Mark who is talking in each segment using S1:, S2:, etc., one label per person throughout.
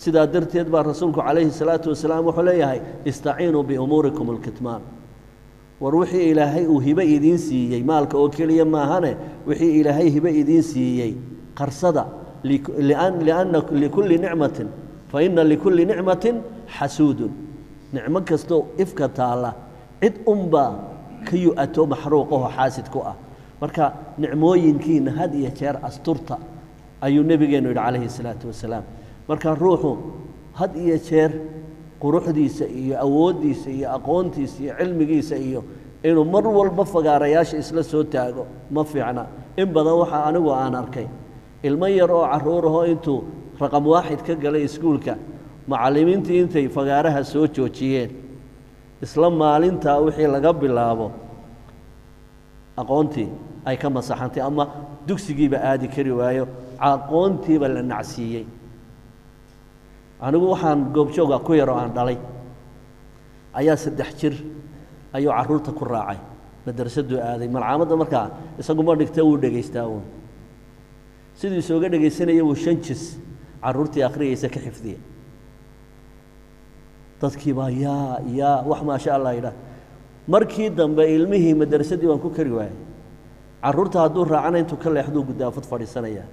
S1: سيدا درتيد بار رسولك عليه الصلاة والسلام وحليها استعينوا بأموركم الكتمان وروحي إلهي وهبة إذين سيئي مالك أوكيليا ما هنا وحي إلهي هبة إذين سيئي قرصدا لأن لكل نعمة فإن لكل نعمة حسود نعمة كستو إفكة الله عد أمبا كيو أتو محروقه حاسد كوأ مركا نعموين كين هذه شير أسترتا أيو النبي عليه الصلاة والسلام marka ruuxu had iyo jeer quruxdiisa iyo awoodiisa iyo aqoontiisa iyo cilmigiisa iyo inuu mar walba fagaarayaasha isla soo taago ma fiicna in badan waxa anigu aan arkay ilmo yar oo caruuraho intuu raqam waaxid ka galay iskuulka macallimiintii intay fagaaraha soo joojiyeen isla maalinta wixii laga bilaabo aqoontii ay ka masaxantay ama dugsigiiba aadi kari waayo aqoontiiba la nacsiiyay anigu waxaan goobjooga ku yar oo aan dhalay ayaa 3 jir ayuu caruurta ku raacay madrasadu aaday malcamada markaa isagu ma dhigtay uu dhageystaa uu sidii soo dhageysanayay uu 5 jis caruurtii akhriyaysa ka xifdiyay dadkii baa yaa wax ma sha Allah ila markii dambe ilmihii madrasadii waan ku kari waayay caruurta hadduu raacana intuu ka leexdo gudaafad fadhiisanaya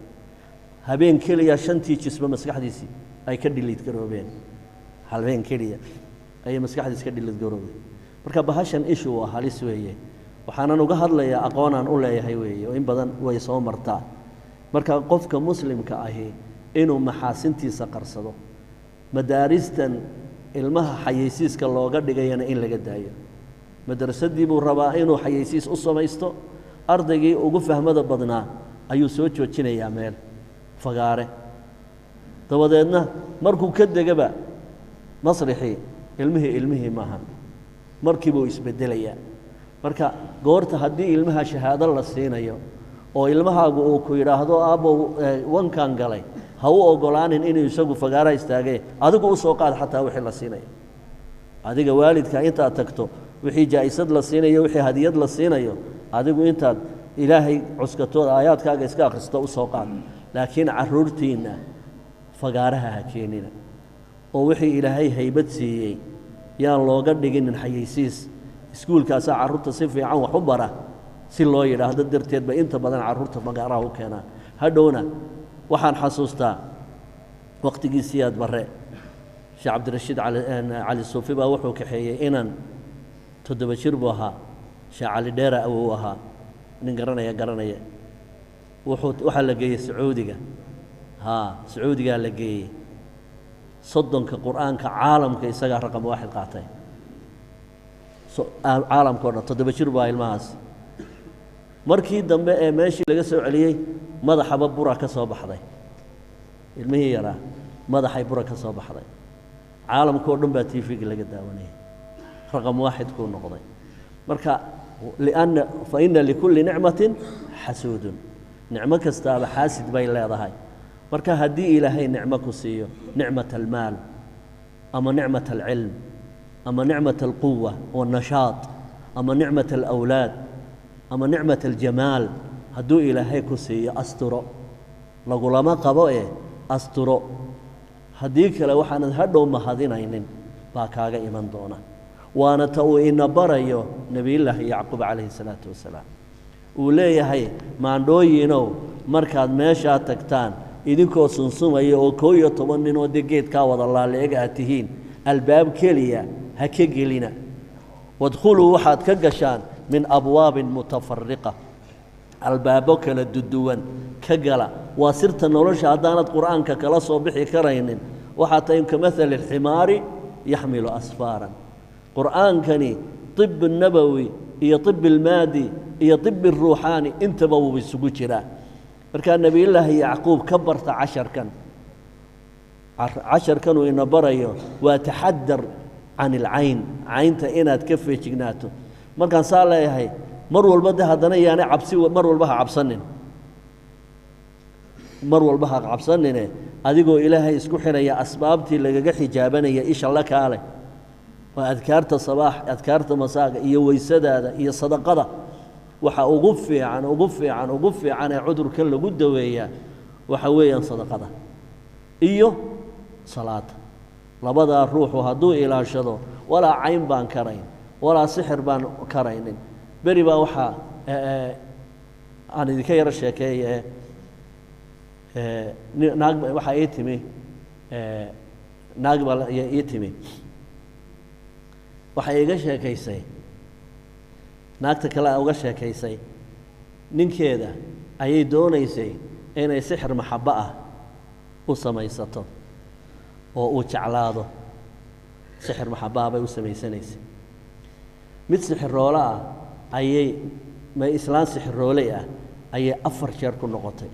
S1: habeen kaliya 5 jisba maskaxdiisii ay ka dhiliid garoobeen halbeen kaliya ay maskaxdiisa ka dhiliid garoobeen marka bahashan issue waa halis weeye waxaan uga hadlayaa aqoon aan u leeyahay weeye oo in badan way soo martaa marka qofka muslimka ahi inuu maxaasintiisa qarsado madaaristan ilmaha xayeysiiska looga dhigayana in laga daayo madrasadii buu rabaa inuu xayeysiis u samaysto ardaygii ugu fahmada badnaa ayuu soo joojinayaa meel fagaare dabadeedna markuu ka degaba masrixi ilmihii maaha markiiba uu isbedelaya marka goorta haddii ilmaha shahaado la siinayo oo ilmahaagu uu ku yiraahdo aabo wankan galay ha u ogolaanin inuu isagu fagaara istaagay adigu u soo qaad xataa wixii la siinayo adiga waalidka inta tagto wixii jaayisad la siinayo wixii hadiyad la siinayo adigu inta ilaahay cuskatooda aayaadkaaga iska akhristo u soo qaad laakiin caruurtiina fagaaraha ha keenina oo wixii ilaahay haybad siiyay yaan looga dhigin xayeysiis iskuulkaas caruurta si fiican wax u bara si loo yiraahdo darteed ba inta badan caruurta fagaaraha u keenaan hadhowna waxaan xasuustaa waqtigiisii aad bare Sheekh Cabdirashiid Ali Suufi baa wuxuu kaxeeyay inaan 7 jir buu ahaa Sheekh Ali Dheera uu ahaa nin garanaya waxa la geeyay Sacuudiga سعودي قال لقي صدق القرآن كعالم كيسجع رقم 1 قاطع عالم كورنا تدبشر باي الماس مركي دم ماشي لقى عليه ماذا حبب برا كصوب حضي المهيرة ماذا حي برا كصوب حضي عالم كورنا باتي في قلة قدامني رقم 1 كون نقضي مركا لأن فإن لكل نعمة حسود نعمة كستاب حاسد بين لا ضهاي marka hadii ilaahay nicmo ku siiyo nicmat almaal ama nicmat alilm ama nicmat alquwa والنشاط ama nicmat alawlad ama nicmat aljamal haduu ilaahay ku siiyo asturo lagu lama qabo asturo hadii kale waxaan hadhow mahadinaynin baa kaaga iman doona waana taa in barayo nabiyillah yaqub alayhi salatu wasalaam uu leeyahay maandooyino markaad meesha tagtaan idinkoo sunsumaya oo 11 nin oo degeedka wada laaleega atihiin albaab kaliya ha ka gelina wadkhulu waxaad ka gashaan min abwaab mutafarriqa albaabo kala duduwan ka gala waa sirta nolosha hadaanad quraanka kala soo bixi karaynin waxa tahay kamathal alhimari yahmilu asfaran quraankani طب النبوي iyo طب المادي iyo طب الروحاني intaba uu isugu jiraa marka nabi ilaahi yaqub kabarta 10 kan uu ina barayo waa taxaddar عن العين عينta inaad ka feejignaato markaan saaleeyahay mar walba hadana yaani cabsi mar walba ha cabsanin adigoo ilaahay isku xiraya asbaabtii lagaga xijaabanaya isha la kaale waa adkaarta sabaax adkaarta masaaga iyo weysadaada iyo sadaqada waxa ugu fiican ee cudurka lagu daweeyaa waxa weeyaan sadaqada iyo salaada labadaa ruuxu hadduu ilaashado walaa cayn baan karayn walaa sixir baan karaynin beri baa waxaa aan idinka yaro sheekeeye naag waxaa ii timi naag baa ii timi waxay iga sheekaysay naagta kale uga sheekaysay ninkeeda ayay doonaysay inay sixir maxabbo ah u samaysato oo uu jeclaado sixir maxabbo ah bay u samaysanaysay mid sixiroole ah ayay islaan sixirooley ah ayay 4 jeer ku noqotay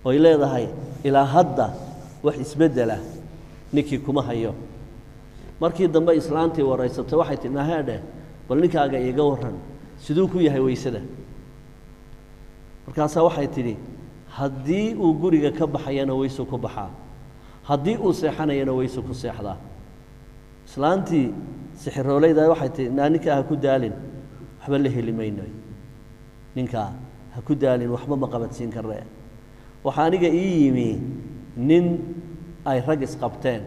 S1: oy leedahay ilaa hadda wax isbeddela ninkii kuma hayo markii dambe islaantii waraysatay waxay tidhi nahaadhe bal ninkaaga iiga warran siduu ku yahay weysada markaasaa waxay tidhi haddii uu guriga ka baxayana weysu ku baxaa haddii uu seexanayana weysu ku seexdaa islaantii sixirooleyda waxay tidhi naa ninkaa ha ku daalin waxba la heli mayno ninkaa ha ku daalin waxba ma qabadsiin karre waxaa aniga ii yimi nin ay rag isqabteen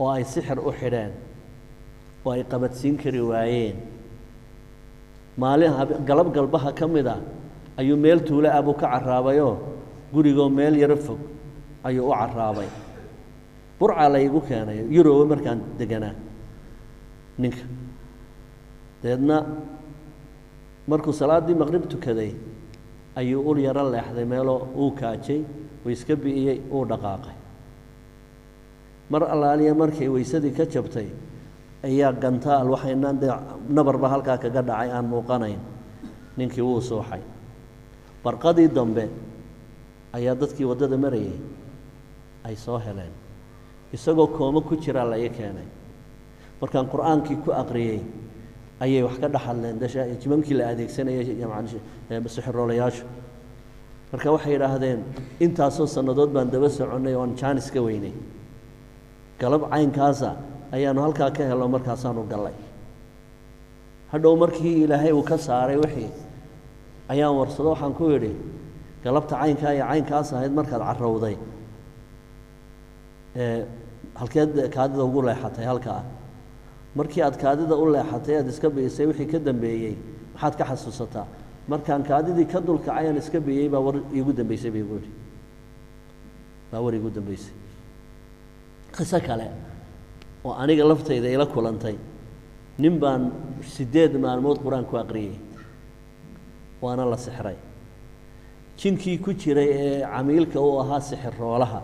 S1: oo ay sixir u xidheen oo ay qabadsiin kari waayeen maalin galab galbaha ka mid ah ayuu meel tuulo ah buu ka carraabayoo gurigoo meel yaro fog ayuu u carraabay burca laygu keenay yurowe markaan deganaa ninka dabeedna markuu salaaddii maqrib tukaday ayuu ul yaro leexday meeloo uu kaajay uu iska bi'iyey uu dhaqaaqay mar allaaliya markay weysadii ka jabtay ayaa gantaal waxaynaan dee nabarba halkaa kaga dhacay aan muuqanayn ninkii wuu suuxay barqadii dambe ayaa dadkii waddada marayay ay soo heleen isagoo koomo ku jiraa la ii keenay markaan qur'aankii ku aqriyey ayay wax ka dhaxadleen jimankii la adeegsanayay sixiroolayaashu marka waxay yidhaahdeen intaasoo sannadood baan daba soconnay oon jaanis ka weynay galab caynkaasa ayaanu halkaa ka helno markaasaanu gallay hadhow markii ilaahay uu ka saaray wixii ayaan warsado waxaan ku idhi galabta caynkaa iyo caynkaas ahayd markaad carrowday halkeed kaadida ugu leexatay halkaa markii aad kaadida u leexatay aad iska bi'isay wixii ka dambeeyey maxaad ka xasuusataa markaan kaadidii ka dulkacay aan iska biyey baa war iigu dambaysay bay igu idhi baa war iigu dambaysay qiso kale oo aniga laftayda ila kulantay nin baan 8 maalmood qur-aan ku aqriyey waana la sixray jinkii ku jiray ee camiilka uu ahaa sixiroolaha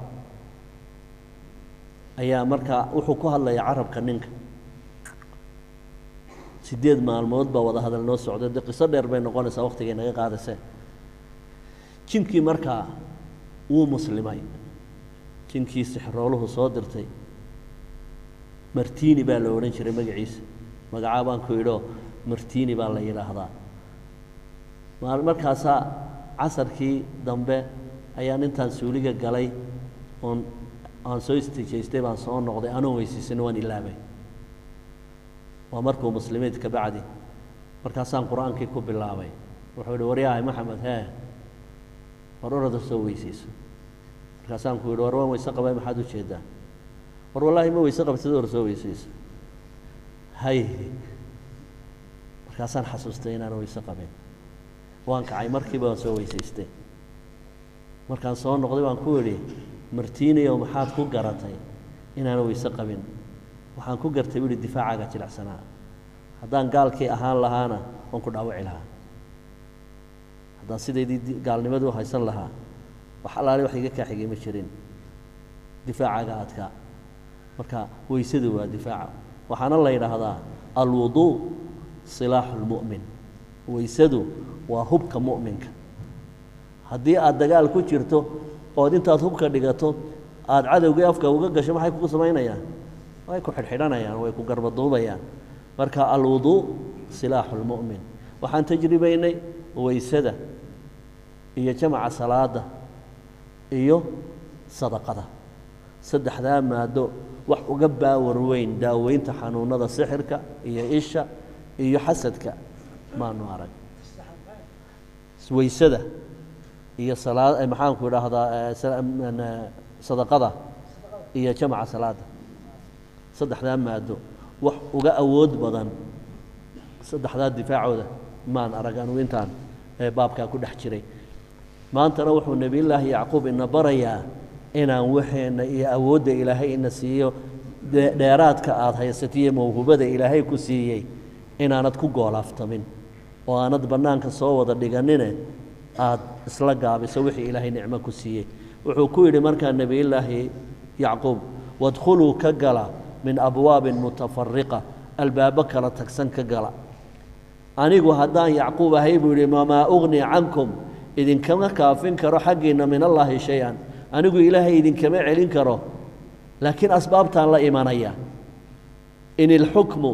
S1: ayaa markaa wuxuu ku hadlaya carabka ninka 8 maalmood baa wada hadal noo socday dee qiso dheer bay noqonaysaa waqtigay naga qaadasee jinkii markaa wuu muslimay jinkii sixirooluhu soo dirtay martiini baa la odhan jiray magaciisa magacaa baan ku idhoo martiini baa la yidhaahdaa markaasaa casarkii dambe ayaan intaan suuliga galay aan soo istijaystay baan soo noqday anoon weysiisana waan ilaabay waa markuu muslimiid ka bacdi markaasaan qur-aankii ku bilaabay wuxuu yidhi waryahay maxamed hee war orada soo weysiiso markaasaan ku yidhi war waan weyse qabay maxaad u jeedaa war wallaahi ma weyse qabtid or soo weysiiso hay markaasaan xasuustay inaan weyse qabin waan kacay markiiba waan soo weysaystay markaan soo noqday baan ku idhi martiiniyow maxaad ku garatay inaan weyse qabin waxaan ku gartay buu yidhi difaacaaga jilicsanaa haddaan gaalkii ahaan lahaana waan ku dhaawici lahaa haddaan sidaydii gaalnimadii u haysan lahaa wax allaale wax iga kaa xigay ma jirin difaacaaga adkaa marka weysadu waa difaaca waxaana la yidhaahdaa alwuduu silaaxu lmu'min weysadu waa hubka mu'minka haddii aad dagaal ku jirto ood intaad hubka dhigato aad cadowgii afka uga gasho maxay kugu samaynayaan way ku xidhxidhanayaan way ku garbaduubayaan marka alwuduu silaaxu lmu'min waxaan tajribaynay weysada iyo jamaca salaada iyo sadaqada saddexdaa maado wax uga baawar weyn daaweynta xanuunada sixirka iyo isha iyo xasadka maanu arag weysada iyo salaad maxaan ku idhaahdaa sadaqada iyo jamca salaada saddexdaa maado wax uga awood badan saddexdaa difaacooda maan arag anu intaan baabkaa ku dhex jiray maantana wuxuu nebiyullaahi yacquub ina barayaa inaan waxeenna iyo awoodda ilaahay ina siiyo dheeraadka aad haysatiyo mawhubada ilaahay ku siiyey inaanad ku goolaaftamin oo aanad bannaanka soo wada dhiganine aad isla gaabiso wixii ilaahay nicmo ku siiyey wuxuu ku yidhi markaa nebiyullaahi yacquub wadkhuluu ka gala min abwaabin mutafariqa albaabo kala tagsan ka gala anigu haddaan yacquub ahay buu yidhi mamaa ugnii cankum idinkama kaafin karo xaggiinna min allaahi shay-an anigu ilaahay idinkama celin karo laakiin asbaabtaan la imanaya in ilxukmu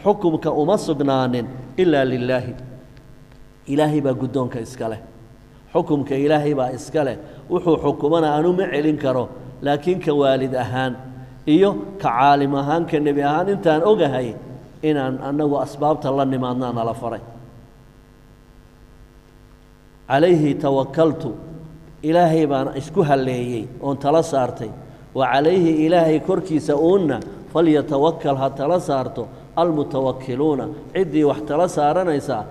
S1: xukumka uma sugnaanin ilaa lilaahi ilaahay baa guddoonka iska leh xukumka ilaahay baa iska leh wuxuu xukumana anu ma celin karo laakiin ka waalid ahaan iyo ka caalim ahaan ka nebi ahaan intaan ogahay inaan annagu asbaabta la nimaadnaa nala faray calayhi tawakaltu ilaahay baan isku halleeyey oon tala saartay wa calayhi ilaahay korkiisa uunna falyatawakkal ha tala saarto almutawakkiluuna ciddii wax tala saaranaysaa